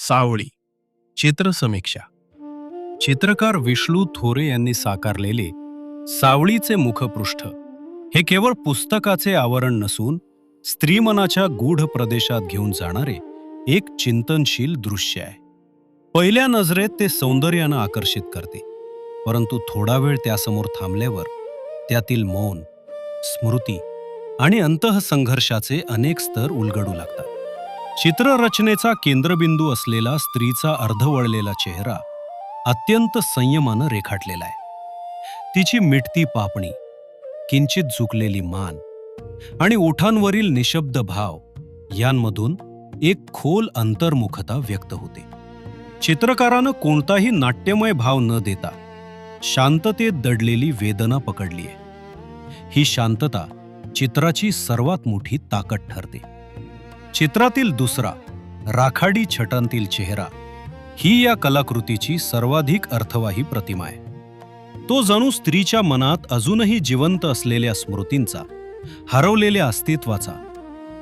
सावळी चित्रसमीक्षा. चित्रकार विष्णू थोरे यांनी साकारलेले सावळीचे मुखपृष्ठ हे केवळ पुस्तकाचे आवरण नसून स्त्रीमनाच्या गूढ प्रदेशात घेऊन जाणारे एक चिंतनशील दृश्य आहे. पहिल्या नजरेत ते सौंदर्यानं आकर्षित करते, परंतु थोडा वेळ त्यासमोर थांबल्यावर त्यातील मौन, स्मृती आणि अंतःसंघर्षाचे अनेक स्तर उलगडू लागतात. चित्ररचनेचा केंद्रबिंदू असलेला स्त्रीचा अर्धवळलेला चेहरा अत्यंत संयमानं रेखाटलेला आहे. तिची मिटती पापणी, किंचित झुकलेली मान आणि ओठांवरील निशब्द भाव यांमधून एक खोल अंतर्मुखता व्यक्त होते. चित्रकारानं कोणताही नाट्यमय भाव न देता शांततेत दडलेली वेदना पकडली आहे. ही शांतता चित्राची सर्वात मोठी ताकद ठरते. चित्रातील दुसरा राखाडी छटांतील चेहरा ही या कलाकृतीची सर्वाधिक अर्थवाही प्रतिमा आहे. तो जणू स्त्रीच्या मनात अजूनही जिवंत असलेल्या स्मृतींचा, हरवलेल्या अस्तित्वाचा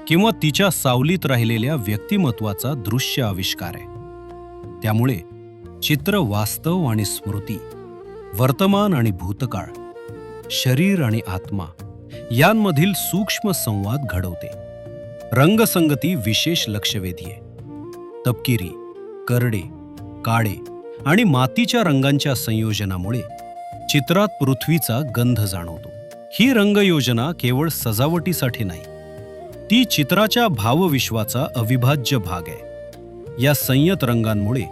किंवा तिच्या सावलीत राहिलेल्या व्यक्तिमत्वाचा दृश्य आविष्कार आहे. त्यामुळे चित्र वास्तव आणि स्मृती, वर्तमान आणि भूतकाळ, शरीर आणि आत्मा यांमधील सूक्ष्म संवाद घडवते. रंगसंगती विशेष लक्षवेधी आहे. तपकिरी, करडे, काळे आणि मातीच्या रंगांच्या संयोजनामुळे चित्रात पृथ्वीचा गंध जाणवतो. ही रंगयोजना केवळ सजावटीसाठी नाही, ती चित्राच्या भावविश्वाचा अविभाज्य भाग आहे. या संयत रंगांमुळे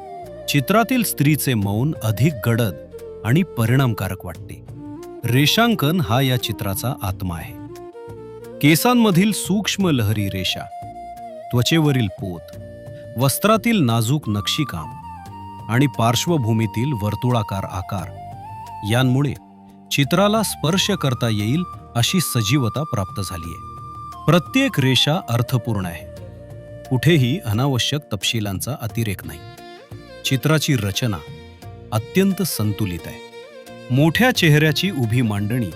चित्रातील स्त्रीचे मौन अधिक गडद आणि परिणामकारक वाटते. रेषांकन हा या चित्राचा आत्मा आहे. केसांमधील सूक्ष्म लहरी रेषा, त्वचेवरील पोत, वस्त्रातील नाजूक नक्षीकाम आणि पार्श्वभूमीतील वर्तुळाकार आकार यांमुळे चित्राला स्पर्श करता येईल अशी सजीवता प्राप्त झाली आहे. प्रत्येक रेषा अर्थपूर्ण आहे. कुठेही अनावश्यक तपशिलांचा अतिरेक नाही. चित्राची रचना अत्यंत संतुलित आहे. मोठ्या चेहऱ्याची उभी मांडणी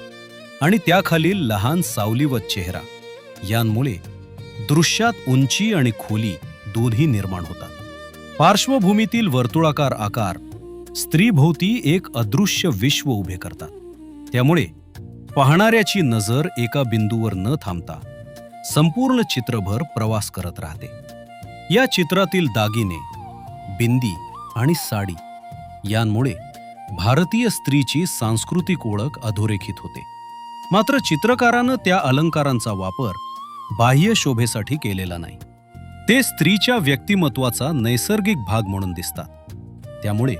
आणि त्याखालील लहान सावलीवत चेहरा यांमुळे दृश्यात उंची आणि खोली दोन्ही निर्माण होतात. पार्श्वभूमीतील वर्तुळाकार आकार स्त्रीभोवती एक अदृश्य विश्व उभे करतात. त्यामुळे पाहणाऱ्याची नजर एका बिंदूवर न थांबता संपूर्ण चित्रभर प्रवास करत राहते. या चित्रातील दागिने, बिंदी आणि साडी यांमुळे भारतीय स्त्रीची सांस्कृतिक ओळख अधोरेखित होते. मात्र चित्रकारानं त्या अलंकारांचा वापर बाह्य शोभेसाठी केलेला नाही. ते स्त्रीच्या व्यक्तिमत्वाचा नैसर्गिक भाग म्हणून दिसतात. त्यामुळे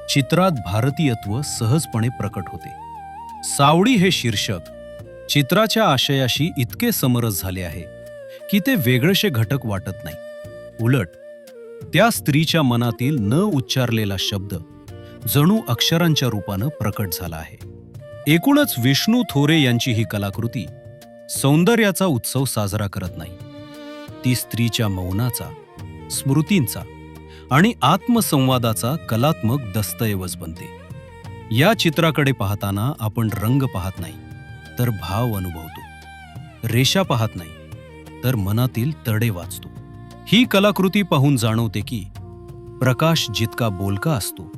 चित्रात भारतीयत्व सहजपणे प्रकट होते. सावळी हे शीर्षक चित्राच्या आशयाशी इतके समरस झाले आहे की ते वेगळेसे घटक वाटत नाही. उलट त्या स्त्रीच्या मनातील न उच्चारलेला शब्द जणू अक्षरांच्या रूपानं प्रकट झाला आहे. एकूणच विष्णू थोरे यांची ही कलाकृती सौंदर्याचा उत्सव साजरा करत नाही. ती स्त्रीच्या मौनाचा, स्मृतींचा आणि आत्मसंवादाचा कलात्मक दस्तऐवज बनते. या चित्राकडे पाहताना आपण रंग पाहत नाही तर भाव अनुभवतो, रेषा पाहत नाही तर मनातील तडे वाचतो. ही कलाकृती पाहून जाणवते की प्रकाश जितका बोलका असतो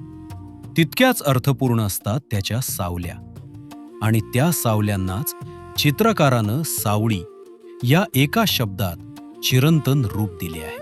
तितक्याच अर्थपूर्ण असतात त्याच्या सावल्या, आणि त्या सावल्यांनाच चित्रकारानं सावळी या एका शब्दात चिरंतन रूप दिले आहे.